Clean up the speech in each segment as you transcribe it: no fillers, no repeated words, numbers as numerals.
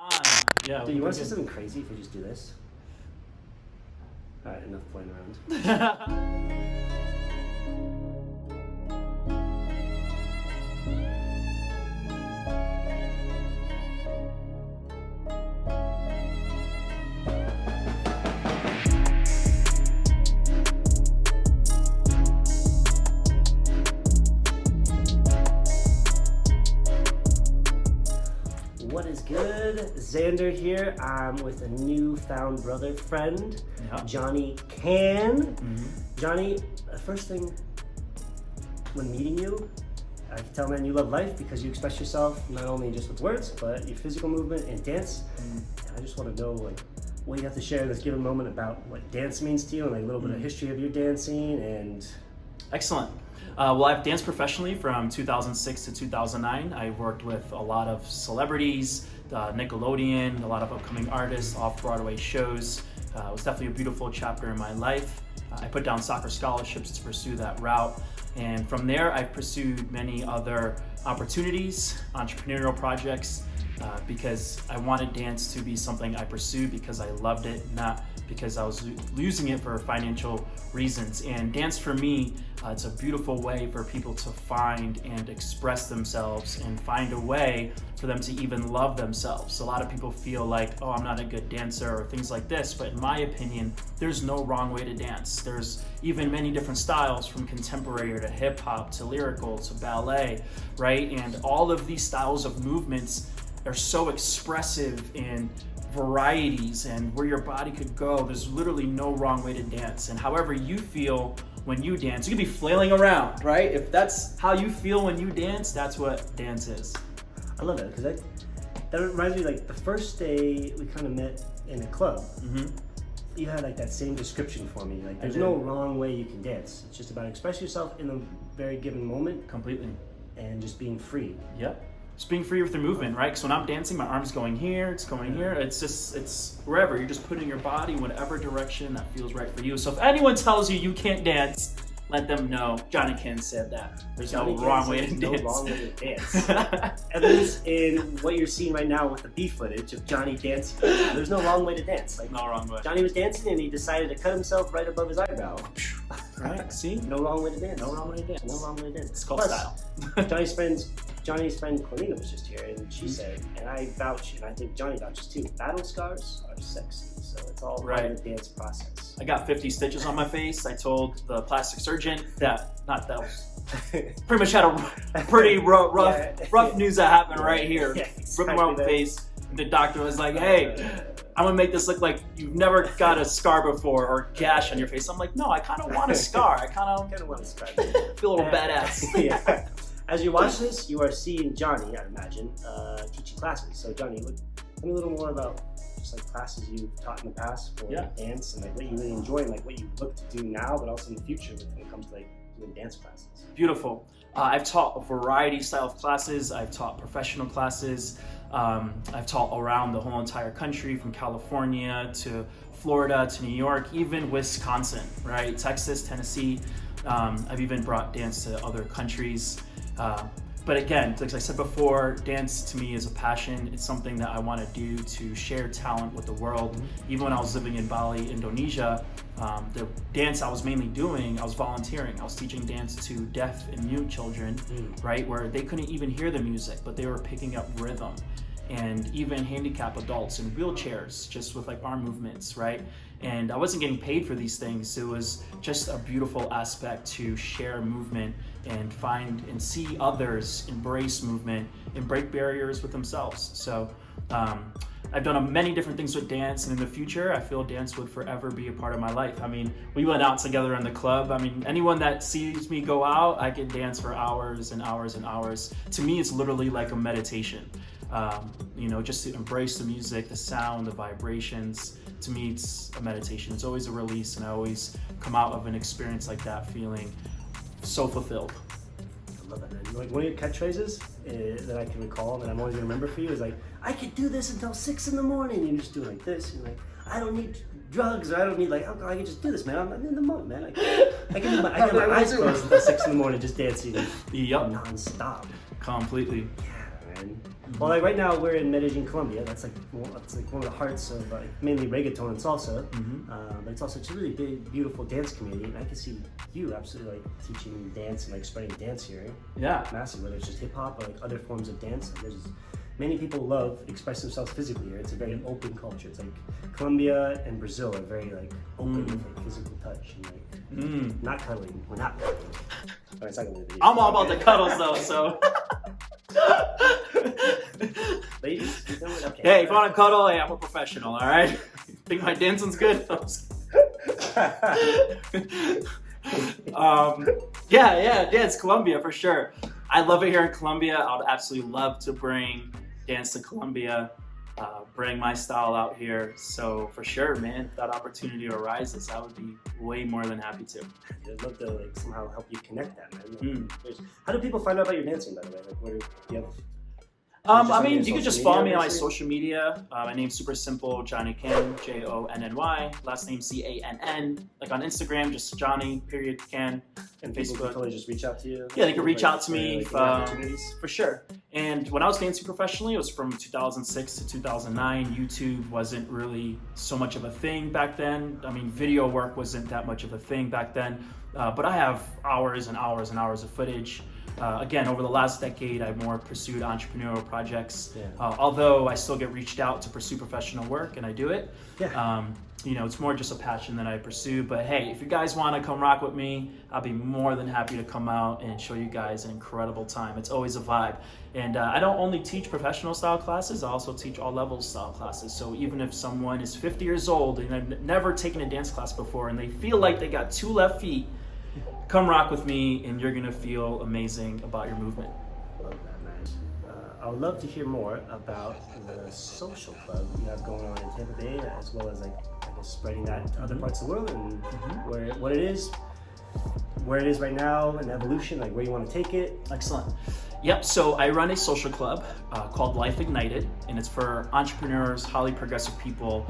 on. Yeah. Do you want to say something crazy if we just do this? All right, enough playing around. What is good? Xander here. I'm with a newfound brother friend, Jonny Cann. Jonny, the first thing when meeting you, I can tell, man, you love life because you express yourself not only just with words, but your physical movement and dance. And I just want to know what you have to share in this given moment about what dance means to you and a little bit of history of your dancing and... Excellent. Well, I've danced professionally from 2006 to 2009. I worked with a lot of celebrities, Nickelodeon, a lot of upcoming artists, off-Broadway shows. It was definitely a beautiful chapter in my life. I put down soccer scholarships to pursue that route. And from there, I've pursued many other opportunities, entrepreneurial projects, because I wanted dance to be something I pursued because I loved it, not because I was using it for financial reasons. And dance for me, it's a beautiful way for people to find and express themselves and find a way for them to even love themselves. A lot of people feel like, oh, I'm not a good dancer or things like this, but in my opinion, there's no wrong way to dance. There's even many different styles, from contemporary to hip hop to lyrical to ballet, right? And all of these styles of movements are so expressive in varieties and where your body could go. There's literally no wrong way to dance. And however you feel when you dance, you could be flailing around, right? If that's how you feel when you dance, that's what dance is. I love that because that reminds me, like the first day we kind of met in a club, you had like that same description for me. Like there's no wrong way you can dance. It's just about expressing yourself in a very given moment. Completely. And just being free. Yep. Just being free with the movement, right? Because when I'm dancing, my arm's going here, it's going here. It's wherever. You're just putting your body in whatever direction that feels right for you. So if anyone tells you you can't dance, let them know Jonny Cann said that. There's no wrong way to dance. No wrong way to dance. At least in what you're seeing right now with the B footage of Jonny dancing, there's no wrong way to dance. Like, no wrong way. Jonny was dancing and he decided to cut himself right above his eyebrow. Right? See? No wrong way to dance. No wrong way to dance. No wrong way to dance. It's called style. Johnny's friend Cornina was just here, and she said, and I vouch, and I think Jonny vouches too, battle scars are sexy, so it's all part of the dance process. I got 50 stitches on my face. I told the plastic surgeon that was pretty much had a pretty rough news that happened right here. Yeah, Ripped my own face. The doctor was like, hey, I'm gonna make this look like you've never got a scar before or gash on your face. I'm like, no, I kind of want a scar. I kind of want a scar. Feel a little badass. Yeah. As you watch this, you are seeing Jonny, I imagine, teaching classes. So Jonny, tell me a little more about just like classes you've taught in the past for dance and like what you really enjoy and like what you look to do now, but also in the future when it comes to like doing dance classes. Beautiful. I've taught a variety style of classes. I've taught professional classes. I've taught around the whole entire country, from California to Florida to New York, even Wisconsin, right? Texas, Tennessee. I've even brought dance to other countries. But again, like I said before, dance to me is a passion. It's something that I want to do to share talent with the world. Even when I was living in Bali, Indonesia, the dance I was mainly doing, I was volunteering. I was teaching dance to deaf and mute children, right? Where they couldn't even hear the music, but they were picking up rhythm. And even handicapped adults in wheelchairs, just with like arm movements, right? And I wasn't getting paid for these things. It was just a beautiful aspect to share movement and find and see others embrace movement and break barriers with themselves. So I've done many different things with dance, and in the future, I feel dance would forever be a part of my life. I mean, we went out together in the club. I mean, anyone that sees me go out, I can dance for hours and hours and hours. To me, it's literally like a meditation. Just to embrace the music, the sound, the vibrations. To me, it's a meditation. It's always a release, and I always come out of an experience like that feeling so fulfilled. I love that, man. Like one of your catchphrases that I can recall that I'm always gonna remember for you is like, I could do this until 6 in the morning. You just do it like this. You're like, I don't need drugs or I don't need like alcohol. I can just do this, man. I'm in the moment, man. I can have my eyes closed until 6 in the morning just dancing non-stop. Completely. Yeah, man. Well, like right now we're in Medellín, Colombia. That's like one of the hearts of mainly reggaeton and salsa. But it's also just a really big, beautiful dance community. And I can see you absolutely like teaching dance and like spreading dance here. Yeah. Massive, whether it's just hip hop or like other forms of dance. Like, there's many people love express themselves physically here. It's a very open culture. It's like Colombia and Brazil are very like open with like physical touch and like not cuddling. We're not cuddling. All right, I'm all about the cuddles though, so. Ladies, okay. Hey, if you want to cuddle, hey, I'm a professional, all right? Think my dancing's good? Yeah, dance, Colombia for sure. I love it here in Colombia. I would absolutely love to bring dance to Colombia, bring my style out here. So for sure, man, if that opportunity arises, I would be way more than happy to. I'd love to like somehow help you connect that, man. How do people find out about your dancing, by the way? Like, where do you have? I mean, you could just follow me on my social media. My name's super simple, Jonny Cann, Jonny. Last name Cann. Like on Instagram, just Jonny Cann. And Facebook can totally just reach out to you. Yeah, they can reach out to me for sure. And when I was dancing professionally, it was from 2006 to 2009. YouTube wasn't really so much of a thing back then. I mean, video work wasn't that much of a thing back then. But I have hours and hours and hours of footage. Again, over the last decade, I've more pursued entrepreneurial projects. Although I still get reached out to pursue professional work, and I do it. It's more just a passion that I pursue. But hey, if you guys want to come rock with me, I'll be more than happy to come out and show you guys an incredible time. It's always a vibe. And I don't only teach professional style classes, I also teach all levels style classes. So even if someone is 50 years old and have never taken a dance class before and they feel like they got two left feet, come rock with me and you're gonna feel amazing about your movement. Love that, man. I would love to hear more about the social club you have going on in Tampa Bay, as well as spreading that to other parts of the world and where it is right now, and evolution, like where you want to take it. Excellent. Yep, so I run a social club called Life Ignited, and it's for entrepreneurs, highly progressive people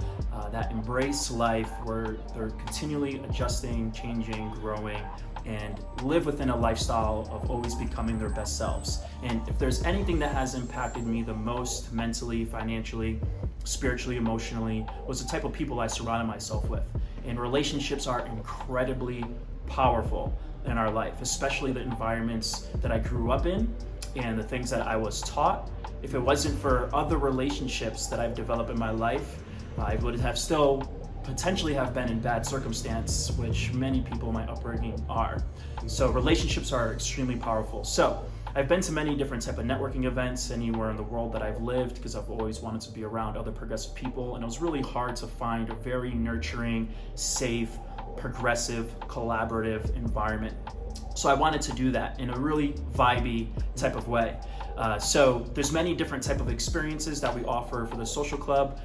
that embrace life, where they're continually adjusting, changing, growing, and live within a lifestyle of always becoming their best selves. And if there's anything that has impacted me the most mentally, financially, spiritually, emotionally, was the type of people I surrounded myself with. And relationships are incredibly powerful in our life, especially the environments that I grew up in and the things that I was taught. If it wasn't for other relationships that I've developed in my life, I would have still potentially have been in bad circumstance, which many people in my upbringing are. So relationships are extremely powerful. So I've been to many different type of networking events anywhere in the world that I've lived, because I've always wanted to be around other progressive people, and it was really hard to find a very nurturing, safe, progressive, collaborative environment. So I wanted to do that in a really vibey type of way. So there's many different type of experiences that we offer for the social club,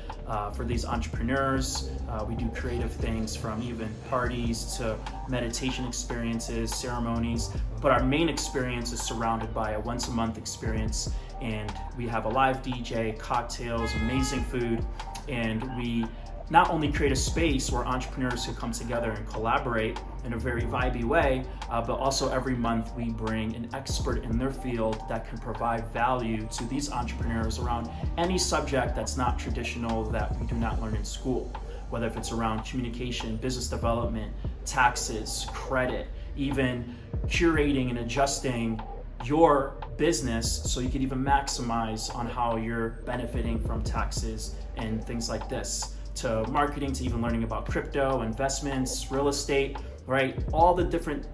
for these entrepreneurs. We do creative things from even parties to meditation experiences, ceremonies, but our main experience is surrounded by a once a month experience, and we have a live DJ, cocktails, amazing food, and we not only create a space where entrepreneurs can come together and collaborate in a very vibey way, but also every month we bring an expert in their field that can provide value to these entrepreneurs around any subject that's not traditional, that we do not learn in school. Whether if it's around communication, business development, taxes, credit, even curating and adjusting your business so you can even maximize on how you're benefiting from taxes and things like this, to marketing, to even learning about crypto, investments, real estate, right? All the different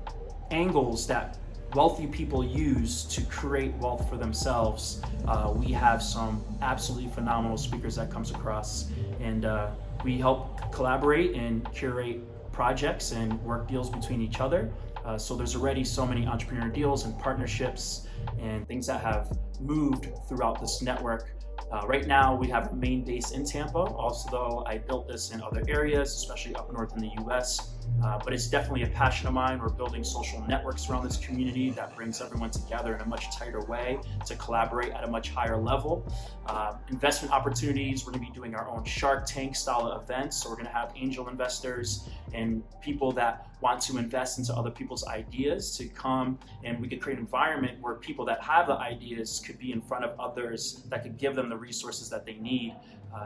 angles that wealthy people use to create wealth for themselves. We have some absolutely phenomenal speakers that comes across, and we help collaborate and curate projects and work deals between each other. So there's already so many entrepreneur deals and partnerships and things that have moved throughout this network Right now, we have a main base in Tampa, also though I built this in other areas, especially up north in the US. But it's definitely a passion of mine. We're building social networks around this community that brings everyone together in a much tighter way to collaborate at a much higher level. Investment opportunities, we're gonna be doing our own Shark Tank style events. So we're gonna have angel investors and people that want to invest into other people's ideas to come, and we could create an environment where people that have the ideas could be in front of others that could give them the resources that they need,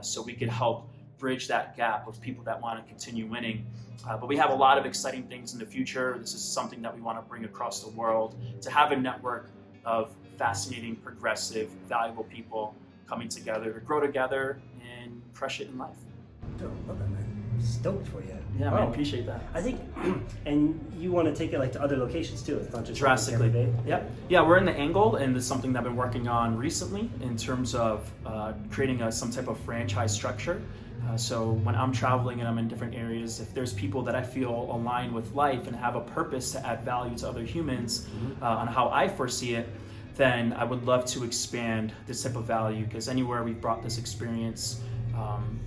so we could help bridge that gap of people that want to continue winning. But we have a lot of exciting things in the future. This is something that we want to bring across the world, to have a network of fascinating, progressive, valuable people coming together to grow together and crush it in life. Dope, love that, man. Stoked for you. Yeah, man, appreciate that. I think, and you want to take it like to other locations too. It's not just drastically. Yeah, we're in the angle, and it's something that I've been working on recently in terms of creating some type of franchise structure. So when I'm traveling and I'm in different areas, if there's people that I feel align with life and have a purpose to add value to other humans, on how I foresee it, then I would love to expand this type of value, because anywhere we've brought this experience,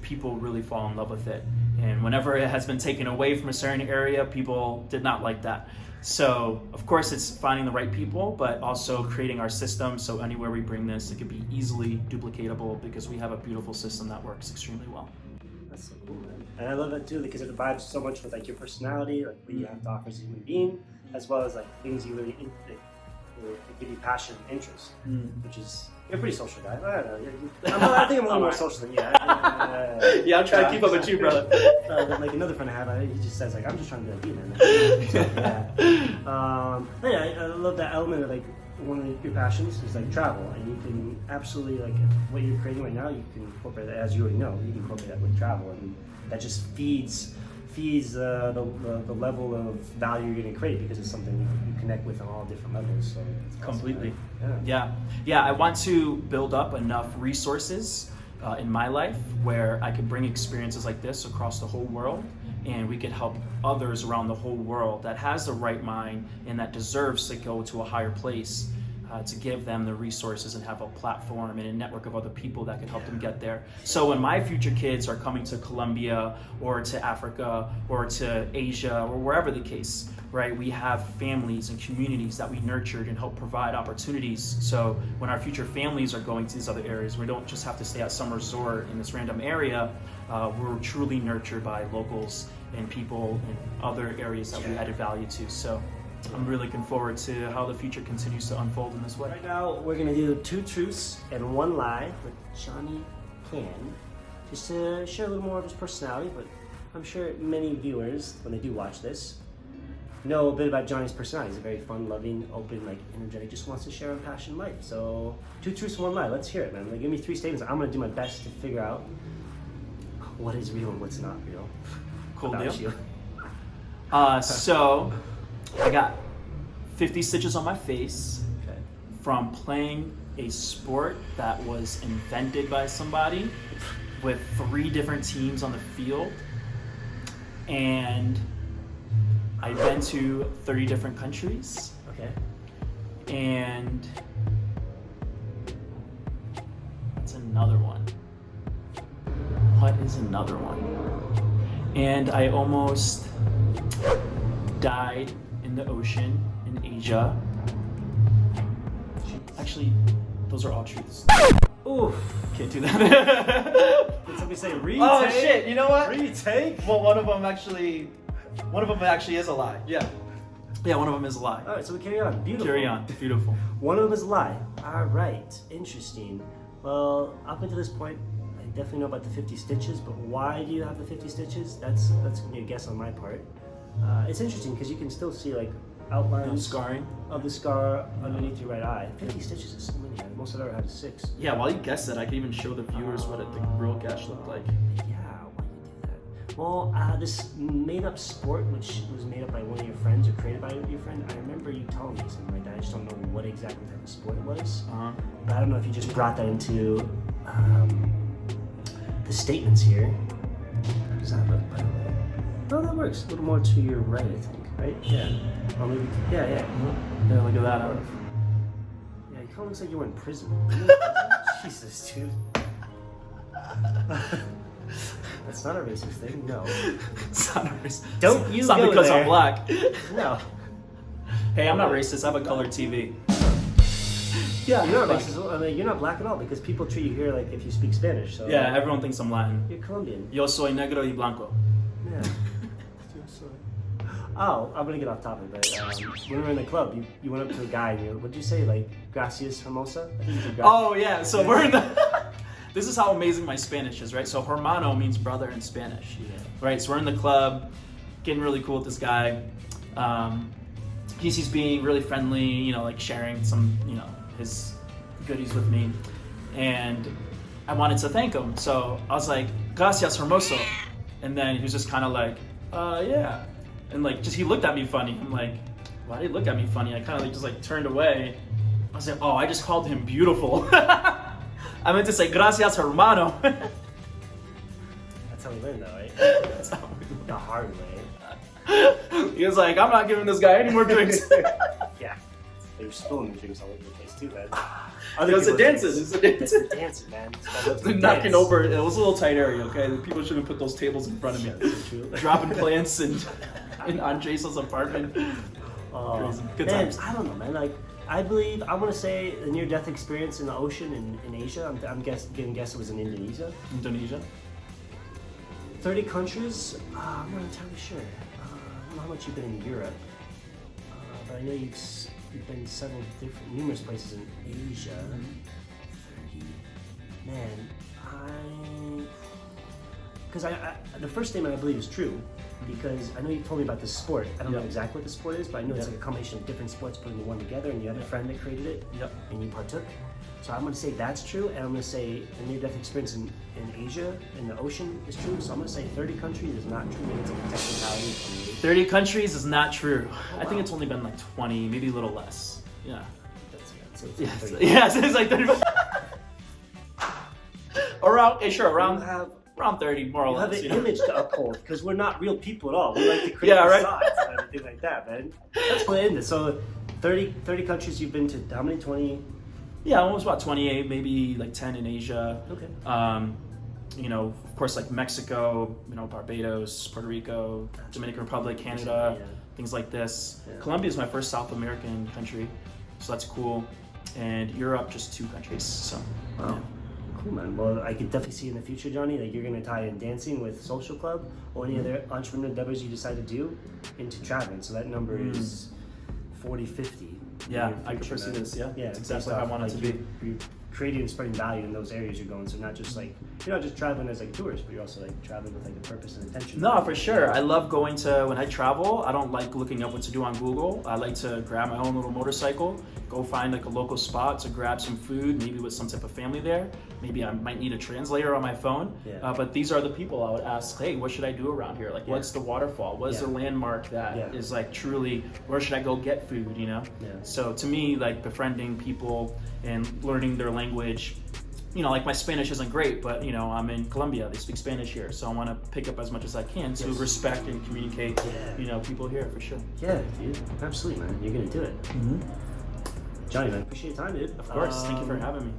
people really fall in love with it. And whenever it has been taken away from a certain area, people did not like that. So of course it's finding the right people, but also creating our system so anywhere we bring this, it could be easily duplicatable, because we have a beautiful system that works extremely well. That's so cool, man. And I love that too, because it vibes so much with like your personality, like what you have to offer as a human being, as well as like things you really give you passion and interest, which is, you're a pretty social guy. I don't know. I think I'm a little more social than you. Yeah, I'm trying to keep up with you, brother. Like another friend I have, he just says like, I'm just trying to be like you, man. I love that element of like, one of your passions is like travel, and you can absolutely, like what you're creating right now, you can incorporate that, as you already know, you can incorporate that with travel, and that just feeds the level of value you're going to create, because it's something you connect with on all different levels. So completely. Awesome. Yeah. I want to build up enough resources in my life where I could bring experiences like this across the whole world, and we could help others around the whole world that has the right mind and that deserves to go to a higher place, to give them the resources and have a platform and a network of other people that can help them get there. So when my future kids are coming to Colombia or to Africa or to Asia or wherever the case, right, we have families and communities that we nurtured and help provide opportunities. So when our future families are going to these other areas, we don't just have to stay at some resort in this random area. We're truly nurtured by locals and people in other areas that we added value to. So I'm really looking forward to how the future continues to unfold in this way. Right now, we're going to do 2 truths and 1 lie with Jonny Cann, just to share a little more of his personality. But I'm sure many viewers, when they do watch this, know a bit about Jonny's personality. He's a very fun, loving, open, like energetic, just wants to share a passion in life. So 2 truths and 1 lie. Let's hear it, man. Like, give me 3 statements. I'm going to do my best to figure out what is real and what's not real. Cool deal. You. So I got 50 stitches on my face from playing a sport that was invented by somebody with 3 different teams on the field, and I've been to 30 different countries. Okay. And that's another one. What is another one? And I almost died in the ocean in Asia. Actually, those are all truths. Oof. Can't do that. Did somebody say retake? Oh shit, you know what? Retake? Well, one of them actually is a lie. Yeah, one of them is a lie. Alright, so we carry on. Beautiful. Carry on. Beautiful. One of them is a lie. Alright, interesting. Well, up until this point, I definitely know about the 50 stitches, but why do you have the 50 stitches? That's gonna be a guess on my part. It's interesting because you can still see like outlines scarring of the scar underneath your right eye. 50 stitches is so many. The most I've ever had is 6. Yeah, while you guess it, I can even show the viewers what the real gash looked like. Yeah, why do you do that? Well, this made-up sport, which was made up by one of your friends or created by your friend, I remember you telling me something like that. I just don't know what exactly type of sport it was. But I don't know if you just brought that into the statements here. How does that look, by the way? Oh, that works. A little more to your right, I think. Right? Yeah. Or maybe. Yeah. Yeah, look at that. Yeah, it kind of looks like you were in prison. Jesus, dude. That's not a racist thing, no. It's not a racist. Don't you It's not go because there. I'm black. No. Hey, I'm not racist. I have a colored TV. Yeah, you're not racist. I mean, you're not black at all because people treat you here like if you speak Spanish. So Yeah, everyone thinks I'm Latin. you're Colombian. Yo soy negro y blanco. Yeah. Oh, I'm gonna get off topic, but when we were in the club, you went up to a guy and what did you say? Like, gracias, hermosa? I think you said gracias. Oh yeah, so we're in the. This is how amazing my Spanish is, right? So hermano means brother in Spanish, right? So we're in the club, getting really cool with this guy. He's being really friendly, you know, like sharing some, you know, his goodies with me, and I wanted to thank him, so I was like, gracias, hermoso, and then he was just kind of like, yeah. And like, just he looked at me funny. I'm like, why did he look at me funny? I kind of like just like turned away. I was like, oh, I just called him beautiful. I meant to say gracias, hermano. That's how we learn, though, right? That's how we learn. The hard way. He was like, I'm not giving this guy any more drinks. Yeah. They were spilling the drinks all over the place too, man. It was a dancing. It was a dancing. It's a dancing, man. Knocking Dance. over. It was a little tight area. Okay, people shouldn't put those tables in front of me. True. Dropping plants and in Andres' apartment. Crazy. Good Man, times. I don't know, man. Like, I believe I want to say a near-death experience in the ocean in Asia. I'm gonna guess it was in Indonesia. Indonesia. 30 countries. I'm not entirely sure. I don't know how much you've been in Europe, but I know you've been several numerous places in Asia. 30. Man, because I the first statement I believe is true. Because I know you told me about this sport. I don't know exactly what the sport is, but I know it's like a combination of different sports put into one together, and you had a friend that created it, and you partook. So I'm going to say that's true, and I'm going to say a near-death experience in Asia, in the ocean, is true. So I'm going to say 30 countries is not true. Maybe it's like a technicality. 30 countries is not true. I think it's only been like 20, maybe a little less. Yeah. It's like 30. Around, sure, around 30, more or You have less. an image to uphold because we're not real people at all. We like to create facades and everything like that, man. That's what it is. So 30 countries you've been to. How many? 20? Yeah, almost about 28, maybe like 10 in Asia. Okay. You know, of course, like Mexico, you know, Barbados, Puerto Rico, Dominican Republic, Canada, things like this. Yeah. Colombia is my first South American country, so that's cool. And Europe, just 2 countries. So. Wow. Yeah. Cool, man. Well, I could definitely see in the future, Johnny, that you're going to tie in dancing with Social Club or any other entrepreneur endeavors you decide to do into traveling. So that number is 40, 50. Yeah, I could foresee this. Yeah, that's exactly how I want it to be. You're creating and spreading value in those areas you're going. So not just like, you're not just traveling as like a tourist, but you're also like traveling with like a purpose and intention. No, for sure. I love going to, when I travel, I don't like looking up what to do on Google. I like to grab my own little motorcycle, go find like a local spot to grab some food, maybe with some type of family there. Maybe I might need a translator on my phone. Yeah. But these are the people I would ask, hey, what should I do around here? Like, what's the waterfall? What is the landmark that is like truly, where should I go get food, you know? Yeah. So to me, like befriending people and learning their language, you know, like my Spanish isn't great, but you know, I'm in Colombia, they speak Spanish here, so I want to pick up as much as I can to respect and communicate, you know, people here for sure. Yeah, dude, absolutely, man. You're gonna do it. Mm-hmm. Johnny, man, appreciate your time, dude. Of course, thank you for having me.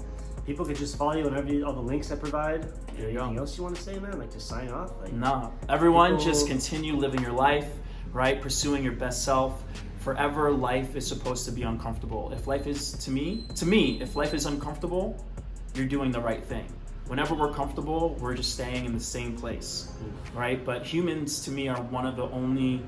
People could just follow you on all the links I provide. Anything else you want to say, man? Like to sign off? Like, no, everyone just continue living your life, right? Pursuing your best self. Forever, life is supposed to be uncomfortable. If life is, to me, if life is uncomfortable, you're doing the right thing. Whenever we're comfortable, we're just staying in the same place, right? But humans, to me, are one of the only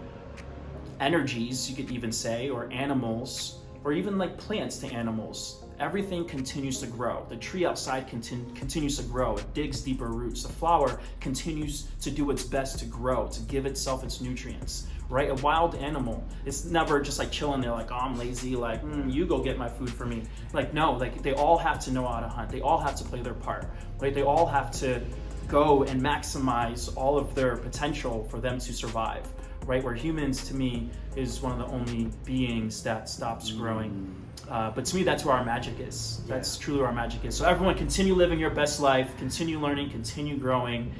energies, you could even say, or animals, or even like plants to animals. Everything continues to grow. The tree outside continues to grow. It digs deeper roots. The flower continues to do its best to grow, to give itself its nutrients, right? A wild animal, it's never just like chilling there like, oh, I'm lazy, like, you go get my food for me. Like, no, like they all have to know how to hunt. They all have to play their part, right? They all have to go and maximize all of their potential for them to survive, right? Where humans, to me, is one of the only beings that stops growing. But to me, that's where our magic is. That's truly where our magic is. So everyone, continue living your best life, continue learning, continue growing,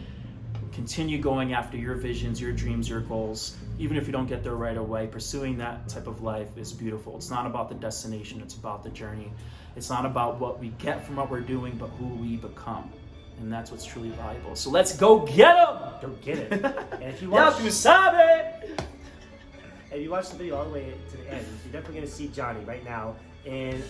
continue going after your visions, your dreams, your goals. Even if you don't get there right away, pursuing that type of life is beautiful. It's not about the destination, it's about the journey. It's not about what we get from what we're doing, but who we become. and that's what's truly valuable. So let's go get them! Go get it. And if you Ya watch, tu sabe! if you watch the video all the way to the end, you're definitely gonna see Jonny right now in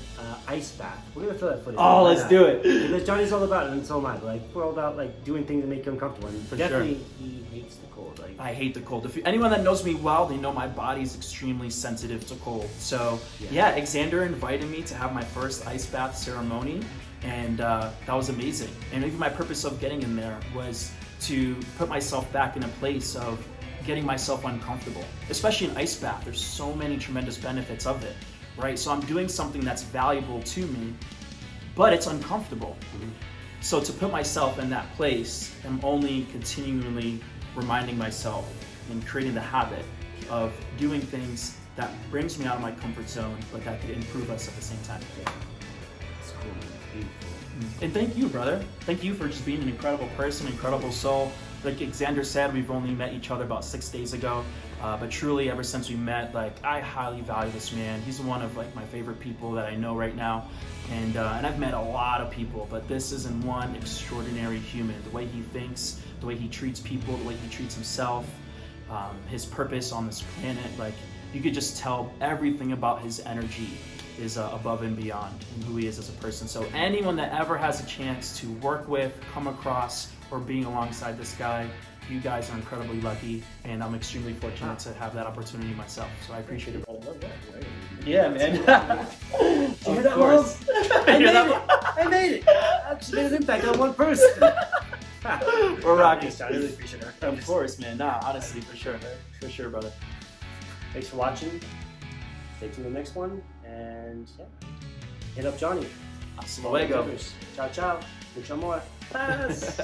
ice bath. We're gonna throw that footage. Oh, let's do it. Because Johnny's all about it, and so am I. But like, we're all about like doing things that make you uncomfortable. And For definitely, he hates the cold. Like, I hate the cold. Anyone that knows me well, they know my body is extremely sensitive to cold. So yeah, Xander invited me to have my first ice bath ceremony, and that was amazing. And even my purpose of getting in there was to put myself back in a place of getting myself uncomfortable. Especially in ice bath, there's so many tremendous benefits of it, right? So I'm doing something that's valuable to me, but it's uncomfortable. So to put myself in that place, I'm only continually reminding myself and creating the habit of doing things that brings me out of my comfort zone, but that could improve us at the same time. it's cool, beautiful. And thank you, brother. Thank you for just being an incredible person, incredible soul. Like Xander said, we've only met each other about 6 days ago, but truly ever since we met, like I highly value this man. He's one of like my favorite people that I know right now, and I've met a lot of people, but this isn't one extraordinary human. The way he thinks, the way he treats people, the way he treats himself, his purpose on this planet, like you could just tell everything about his energy is above and beyond and who he is as a person. So anyone that ever has a chance to work with, come across, or being alongside this guy, you guys are incredibly lucky, and I'm extremely fortunate to have that opportunity myself. So I appreciate it, brother. Yeah, man. Did you hear that, Mom? I made it. I actually made an impact on one person. We're rocking. I really appreciate it. Of course, man. Nah, honestly, for sure, brother. Thanks for watching. Stay tuned to the next one, and yeah, hit up Jonny. Hasta luego. Ciao, ciao. Mucho amor. Paz.